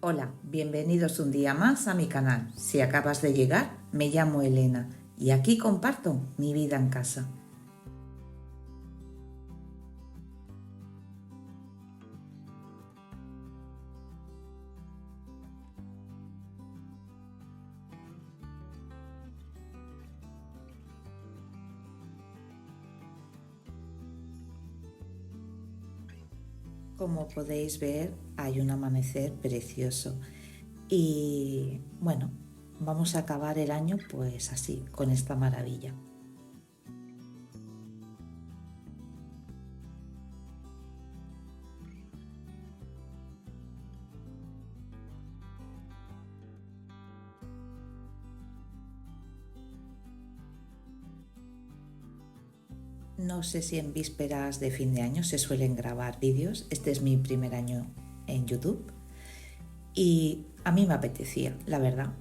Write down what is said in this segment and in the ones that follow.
Hola, bienvenidos un día más a mi canal. Si acabas de llegar, me llamo Elena y aquí comparto mi vida en casa. Como podéis ver, hay un amanecer precioso y bueno, vamos a acabar el año pues así, con esta maravilla. No sé si en vísperas de fin de año se suelen grabar vídeos. Este es mi primer año en YouTube y a mí me apetecía, la verdad.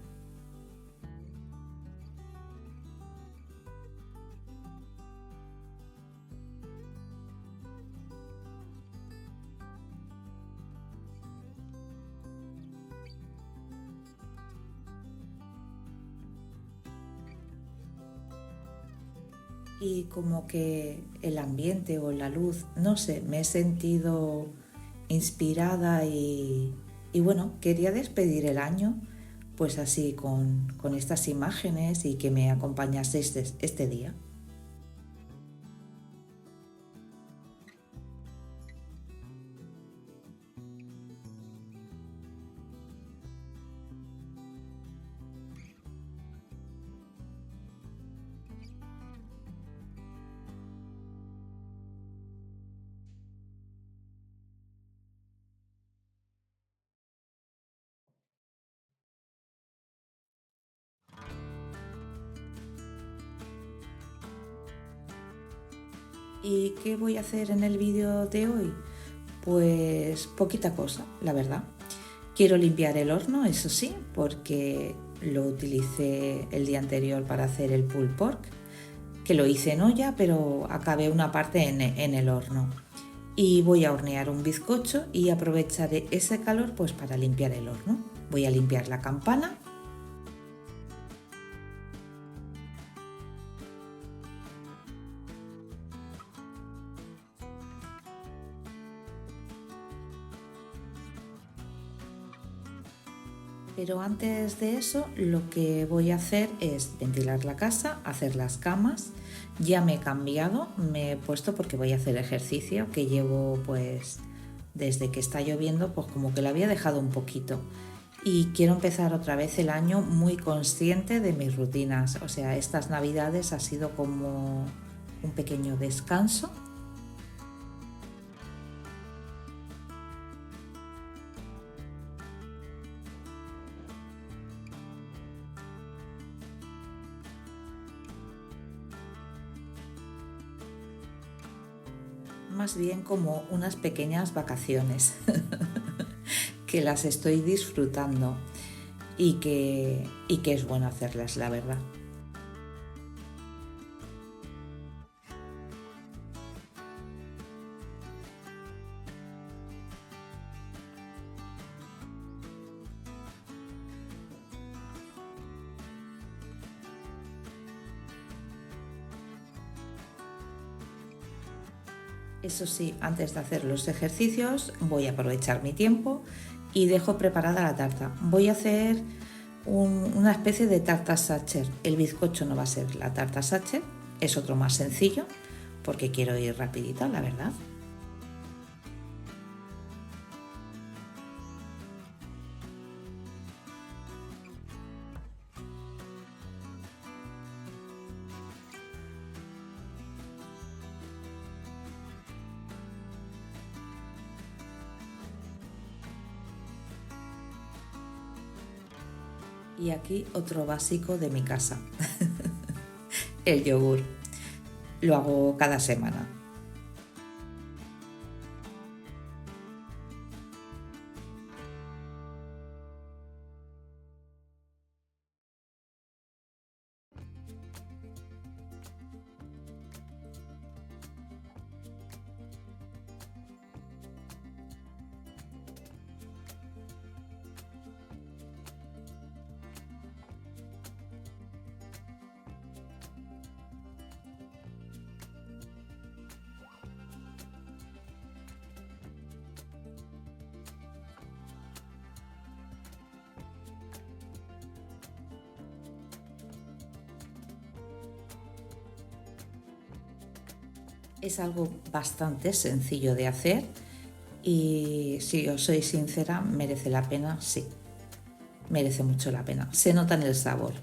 Y como que el ambiente o la luz, no sé, me he sentido inspirada y bueno, quería despedir el año pues así con estas imágenes y que me acompañaseis este día. ¿Y qué voy a hacer en el vídeo de hoy? Pues poquita cosa, la verdad. Quiero limpiar el horno, eso sí, porque lo utilicé el día anterior para hacer el pulled pork, que lo hice en olla, pero acabé una parte en el horno. Y voy a hornear un bizcocho y aprovecharé ese calor pues para limpiar el horno. Voy a limpiar la campana. Pero antes de eso, lo que voy a hacer es ventilar la casa, hacer las camas. Ya me he cambiado, me he puesto porque voy a hacer ejercicio, que llevo pues desde que está lloviendo, pues como que lo había dejado un poquito. Y quiero empezar otra vez el año muy consciente de mis rutinas. O sea, estas navidades ha sido como un pequeño descanso. Más bien como unas pequeñas vacaciones que las estoy disfrutando y que es bueno hacerlas, la verdad. Eso sí, antes de hacer los ejercicios voy a aprovechar mi tiempo y dejo preparada la tarta. Voy a hacer una especie de tarta Sacher. El bizcocho no va a ser la tarta Sacher, es otro más sencillo porque quiero ir rapidito, la verdad. Y aquí otro básico de mi casa, el yogur. Lo hago cada semana. Es algo bastante sencillo de hacer y si os soy sincera, merece la pena, sí, merece mucho la pena. Se nota en el sabor.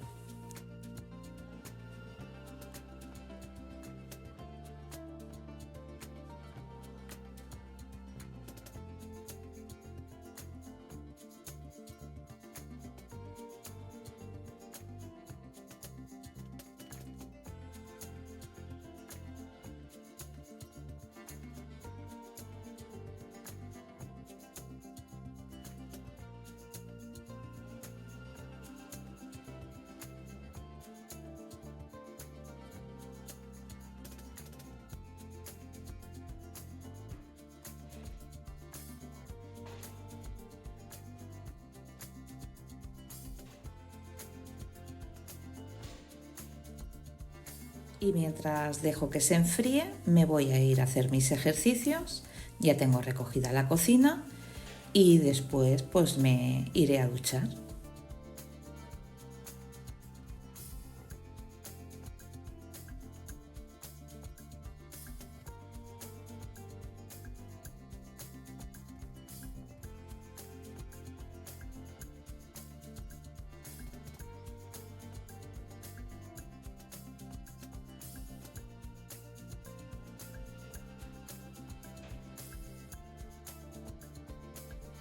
Y mientras dejo que se enfríe, me voy a ir a hacer mis ejercicios. Ya tengo recogida la cocina y después pues me iré a duchar.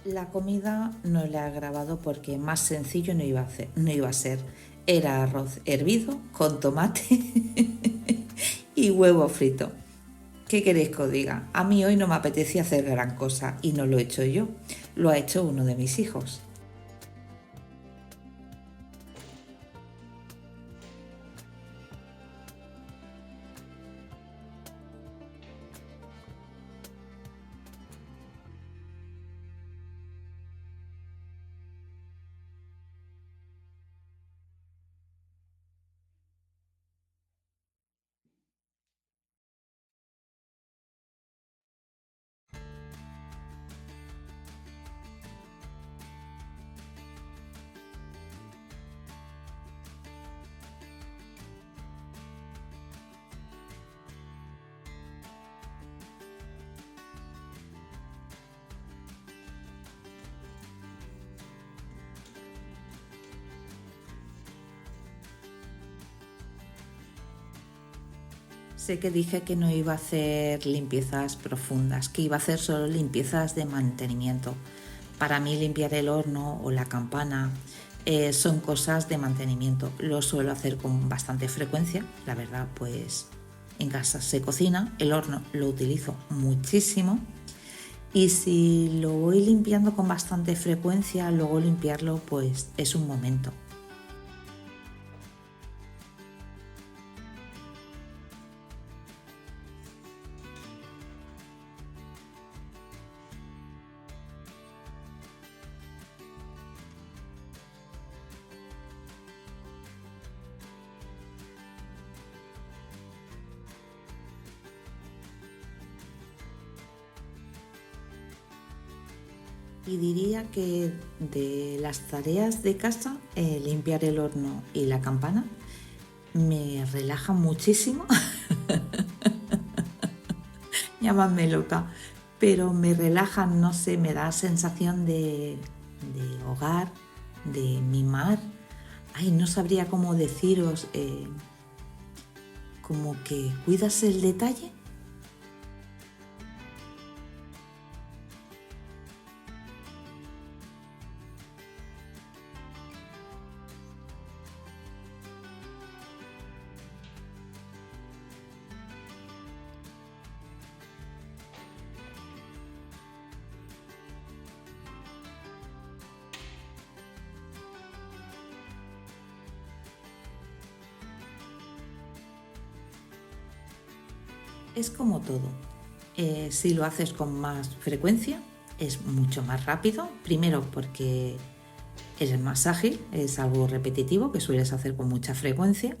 La comida no la he grabado porque más sencillo no iba a ser. Era arroz hervido con tomate y huevo frito. ¿Qué queréis que os diga? A mí hoy no me apetecía hacer gran cosa y no lo he hecho yo, lo ha hecho uno de mis hijos. Sé que dije que no iba a hacer limpiezas profundas, que iba a hacer solo limpiezas de mantenimiento. Para mí limpiar el horno o la campana son cosas de mantenimiento. Lo suelo hacer con bastante frecuencia, la verdad, pues en casa se cocina, el horno lo utilizo muchísimo y si lo voy limpiando con bastante frecuencia, luego limpiarlo pues es un momento. Y diría que de las tareas de casa, limpiar el horno y la campana me relaja muchísimo. Llámame loca, pero me relaja, no sé, me da sensación de hogar, de mimar. Ay, no sabría cómo deciros, como que cuidas el detalle. Es como todo. Si lo haces con más frecuencia, es mucho más rápido. Primero porque eres más ágil, es algo repetitivo que sueles hacer con mucha frecuencia.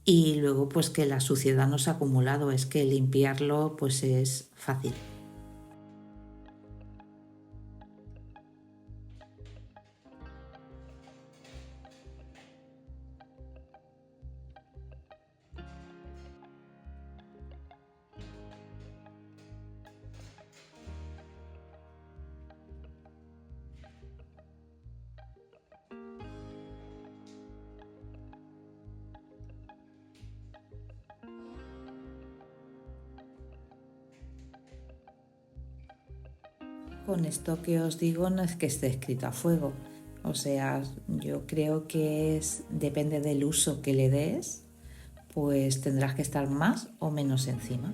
Y luego pues que la suciedad no se ha acumulado, es que limpiarlo pues es fácil. Con esto que os digo no es que esté escrito a fuego. O sea, yo creo que depende del uso que le des, pues tendrás que estar más o menos encima.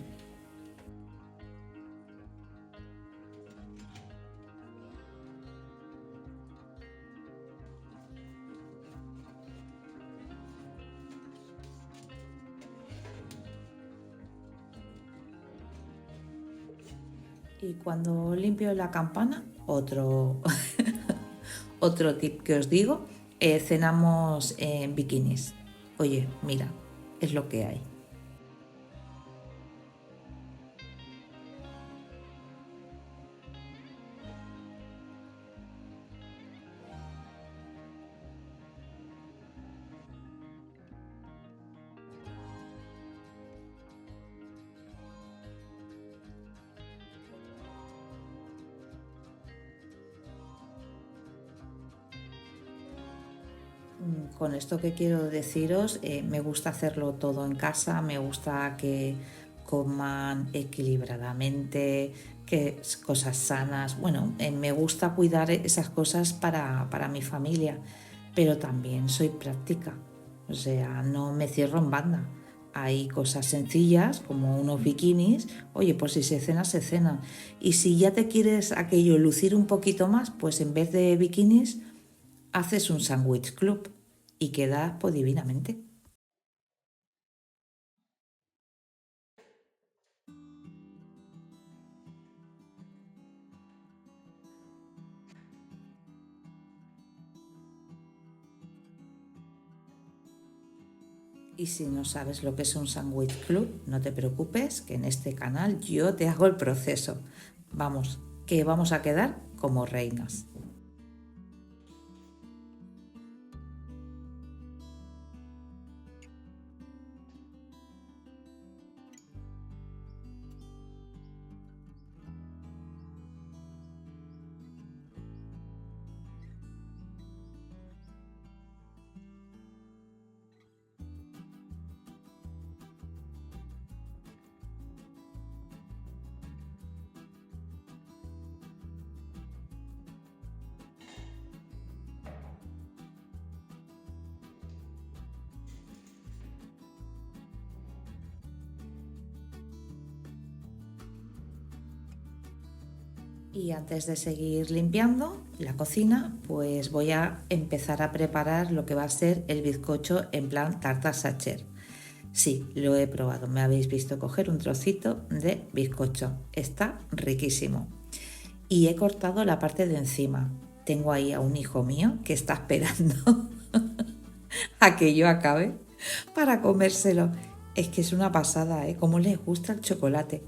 Y cuando limpio la campana, otro tip que os digo, cenamos en bikinis. Oye, mira, es lo que hay. Con esto que quiero deciros, me gusta hacerlo todo en casa, me gusta que coman equilibradamente, cosas sanas. Bueno, me gusta cuidar esas cosas para mi familia, pero también soy práctica, o sea, no me cierro en banda. Hay cosas sencillas como unos bikinis, oye, pues si se cena, se cena. Y si ya te quieres aquello lucir un poquito más, pues en vez de bikinis, haces un sándwich club y queda pues divinamente. Y si no sabes lo que es un sándwich club, no te preocupes, que en este canal yo te hago el proceso. Vamos, que vamos a quedar como reinas. Y antes de seguir limpiando la cocina, pues voy a empezar a preparar lo que va a ser el bizcocho en plan tarta sacher. Sí, lo he probado, me habéis visto coger un trocito de bizcocho. Está riquísimo. Y he cortado la parte de encima. Tengo ahí a un hijo mío que está esperando a que yo acabe para comérselo. Es que es una pasada, ¿eh? Cómo les gusta el chocolate.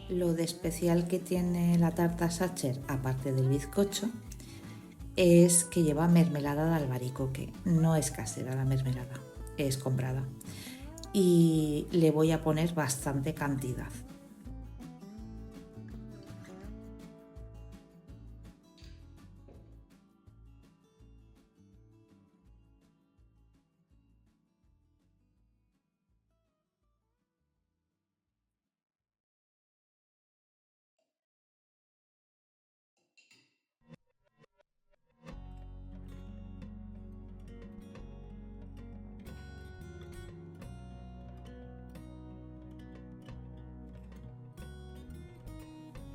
Lo de especial que tiene la tarta Sacher, aparte del bizcocho, es que lleva mermelada de albaricoque. No es casera la mermelada, es comprada. Y le voy a poner bastante cantidad.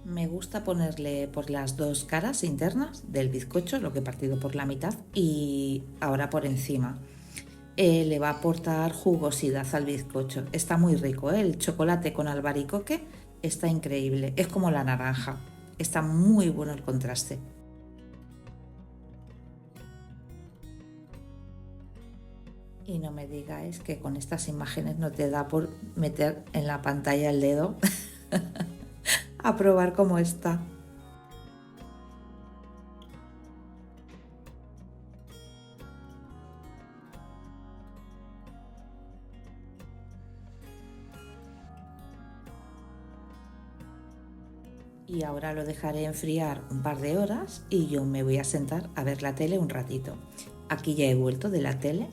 Me gusta ponerle por las dos caras internas del bizcocho, lo que he partido por la mitad, y ahora por encima. Le va a aportar jugosidad al bizcocho. Está muy rico, ¿eh? El chocolate con albaricoque está increíble. Es como la naranja. Está muy bueno el contraste. Y no me digáis que con estas imágenes no te da por meter en la pantalla el dedo a probar cómo está. Y ahora lo dejaré enfriar un par de horas y yo me voy a sentar a ver la tele un ratito. Aquí ya he vuelto de la tele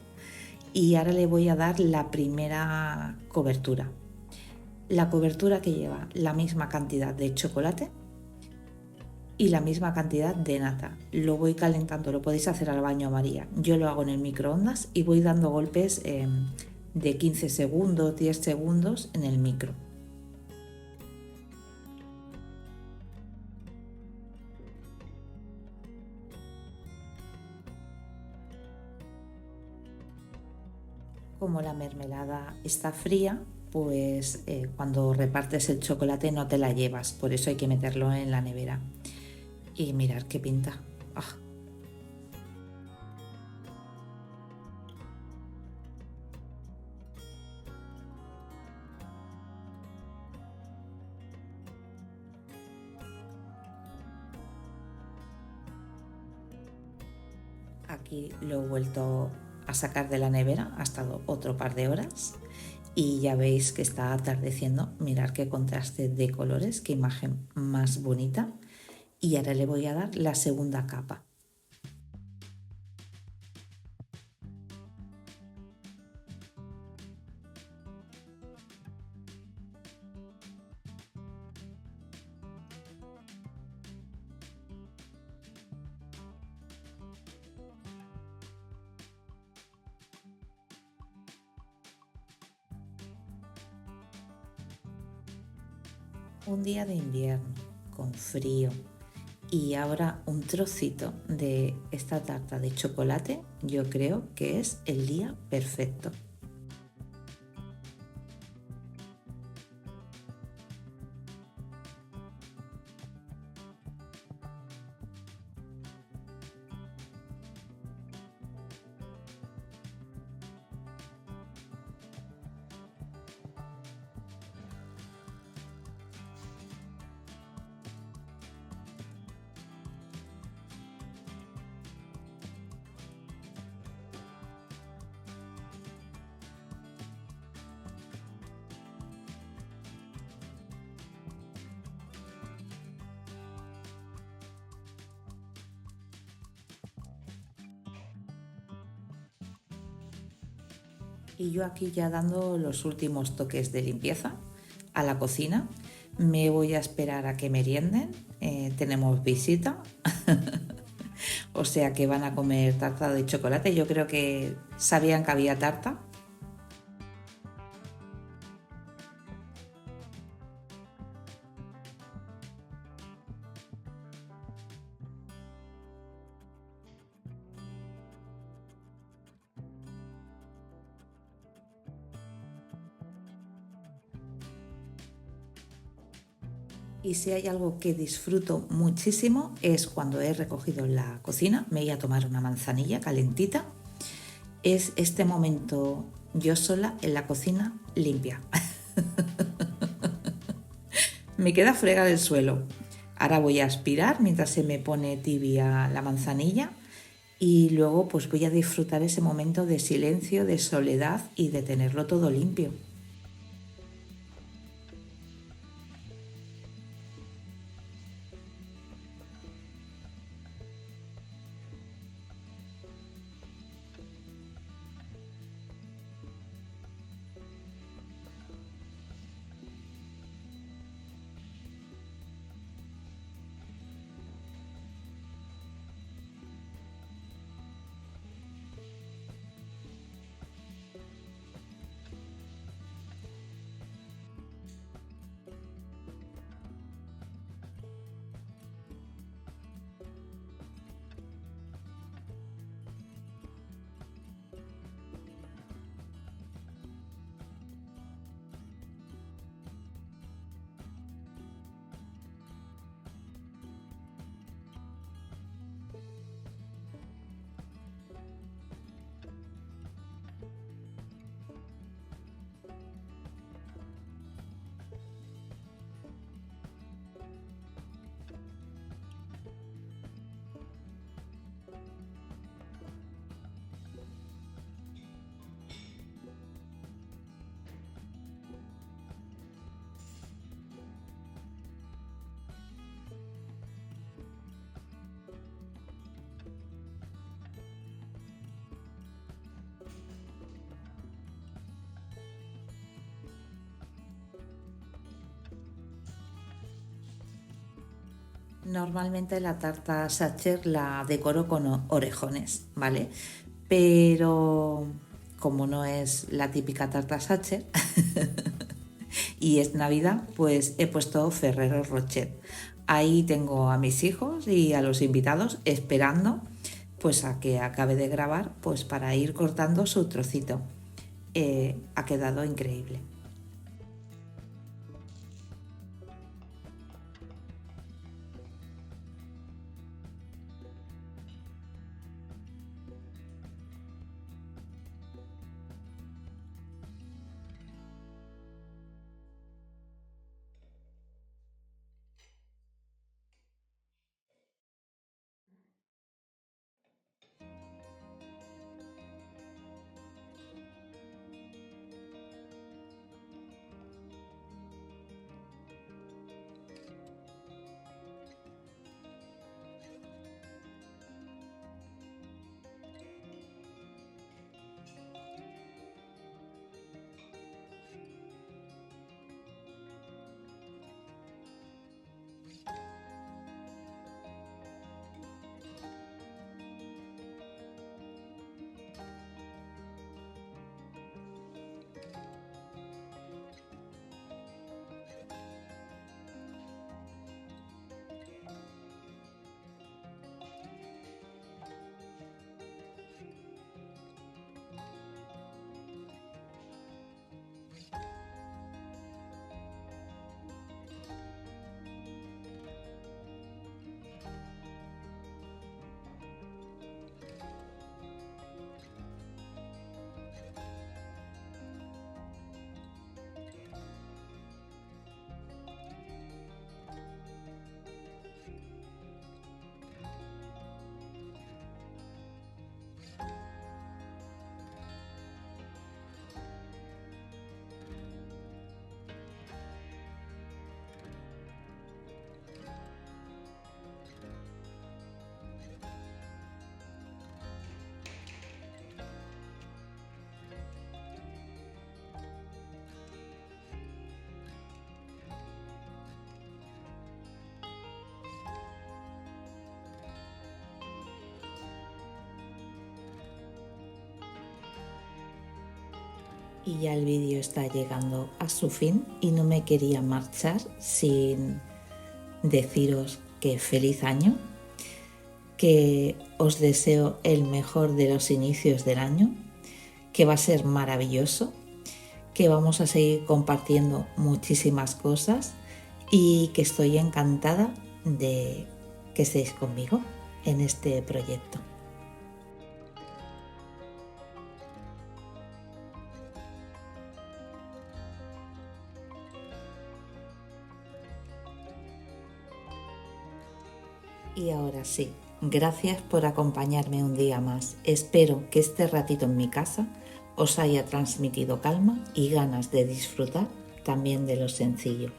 y ahora le voy a dar la primera cobertura. La cobertura que lleva la misma cantidad de chocolate y la misma cantidad de nata. Lo voy calentando, lo podéis hacer al baño María. Yo lo hago en el microondas y voy dando golpes de 15 segundos, 10 segundos en el micro. Como la mermelada está fría, pues cuando repartes el chocolate no te la llevas, por eso hay que meterlo en la nevera. Y mirar qué pinta. ¡Ah! Aquí lo he vuelto a sacar de la nevera, ha estado otro par de horas y ya veis que está atardeciendo. Mirad qué contraste de colores, qué imagen más bonita. Y ahora le voy a dar la segunda capa. Un día de invierno, con frío, y ahora un trocito de esta tarta de chocolate, yo creo que es el día perfecto. Y yo aquí ya dando los últimos toques de limpieza a la cocina. Me voy a esperar a que merienden. Tenemos visita. O sea que van a comer tarta de chocolate. Yo creo que sabían que había tarta. Y si hay algo que disfruto muchísimo es cuando he recogido la cocina, me voy a tomar una manzanilla calentita. Es este momento yo sola en la cocina limpia. Me queda fregar el suelo. Ahora voy a aspirar mientras se me pone tibia la manzanilla y luego pues voy a disfrutar ese momento de silencio, de soledad y de tenerlo todo limpio. Normalmente la tarta Sacher la decoro con orejones, ¿vale? Pero como no es la típica tarta Sacher y es Navidad, pues he puesto Ferrero Rocher. Ahí tengo a mis hijos y a los invitados esperando pues a que acabe de grabar pues para ir cortando su trocito. Ha quedado increíble. Y ya el vídeo está llegando a su fin y no me quería marchar sin deciros que feliz año, que os deseo el mejor de los inicios del año, que va a ser maravilloso, que vamos a seguir compartiendo muchísimas cosas y que estoy encantada de que estéis conmigo en este proyecto. Y ahora sí, gracias por acompañarme un día más. Espero que este ratito en mi casa os haya transmitido calma y ganas de disfrutar también de lo sencillo.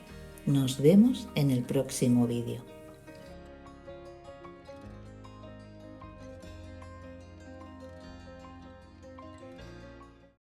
Nos vemos en el próximo vídeo.